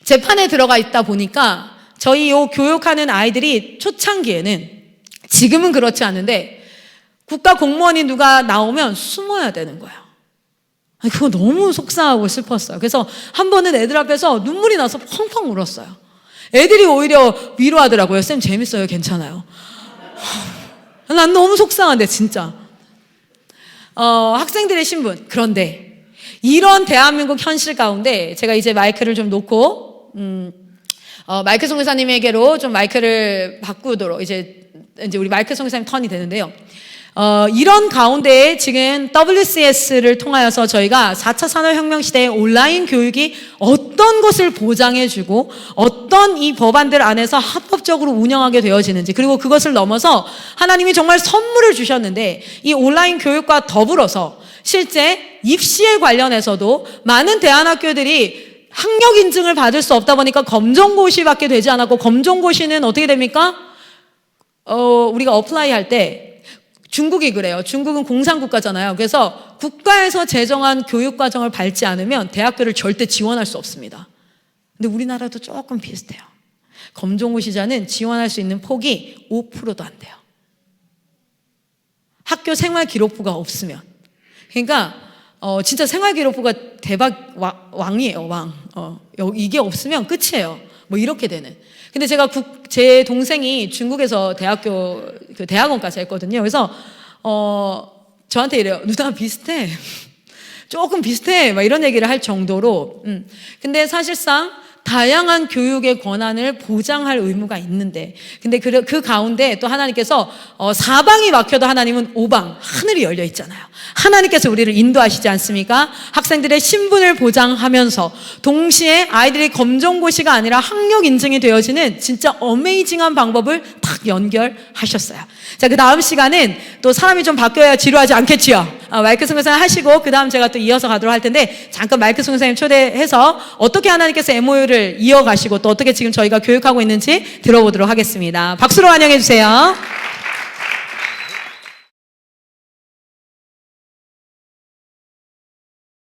재판에 들어가 있다 보니까 저희 요 교육하는 아이들이 초창기에는 지금은 그렇지 않은데 국가 공무원이 누가 나오면 숨어야 되는 거예요. 그거 너무 속상하고 슬펐어요. 그래서 한 번은 애들 앞에서 눈물이 나서 펑펑 울었어요. 애들이 오히려 위로하더라고요. 쌤 재밌어요. 괜찮아요. 난 너무 속상한데 진짜. 학생들의 신분. 그런데 이런 대한민국 현실 가운데 제가 이제 마이크를 좀 놓고 마이크 송교사님에게로 좀 마이크를 바꾸도록 이제 우리 마이크 송교사님 턴이 되는데요. 이런 가운데에 지금 WCS를 통하여서 저희가 4차 산업혁명 시대의 온라인 교육이 어떤 것을 보장해주고 어떤 이 법안들 안에서 합법적으로 운영하게 되어지는지, 그리고 그것을 넘어서 하나님이 정말 선물을 주셨는데 이 온라인 교육과 더불어서 실제 입시에 관련해서도 많은 대안학교들이 학력 인증을 받을 수 없다 보니까 검정고시밖에 되지 않았고, 검정고시는 어떻게 됩니까? 우리가 어플라이 할 때 중국이 그래요. 중국은 공산국가잖아요. 그래서 국가에서 제정한 교육과정을 밟지 않으면 대학교를 절대 지원할 수 없습니다. 근데 우리나라도 조금 비슷해요. 검정고시자는 지원할 수 있는 폭이 5%도 안 돼요. 학교 생활기록부가 없으면. 그러니까 진짜 생활기록부가 대박 왕이에요. 왕. 이게 없으면 끝이에요. 뭐 이렇게 되는. 근데 제가 제 동생이 중국에서 대학원까지 했거든요. 그래서 저한테 이래요. 누나 비슷해. 조금 비슷해. 막 이런 얘기를 할 정도로. 근데 사실상 다양한 교육의 권한을 보장할 의무가 있는데, 근데 그 가운데 또 하나님께서 사방이 막혀도 하나님은 오방, 하늘이 열려 있잖아요. 하나님께서 우리를 인도하시지 않습니까? 학생들의 신분을 보장하면서 동시에 아이들이 검정고시가 아니라 학력 인증이 되어지는 진짜 어메이징한 방법을 탁 연결하셨어요. 자, 그 다음 시간은 또 사람이 좀 바뀌어야 지루하지 않겠지요. 마이크 선교사님 하시고 그 다음 제가 또 이어서 가도록 할 텐데, 잠깐 마이크 선교사님 초대해서 어떻게 하나님께서 MOU를 이어가시고 또 어떻게 지금 저희가 교육하고 있는지 들어보도록 하겠습니다. 박수로 환영해 주세요.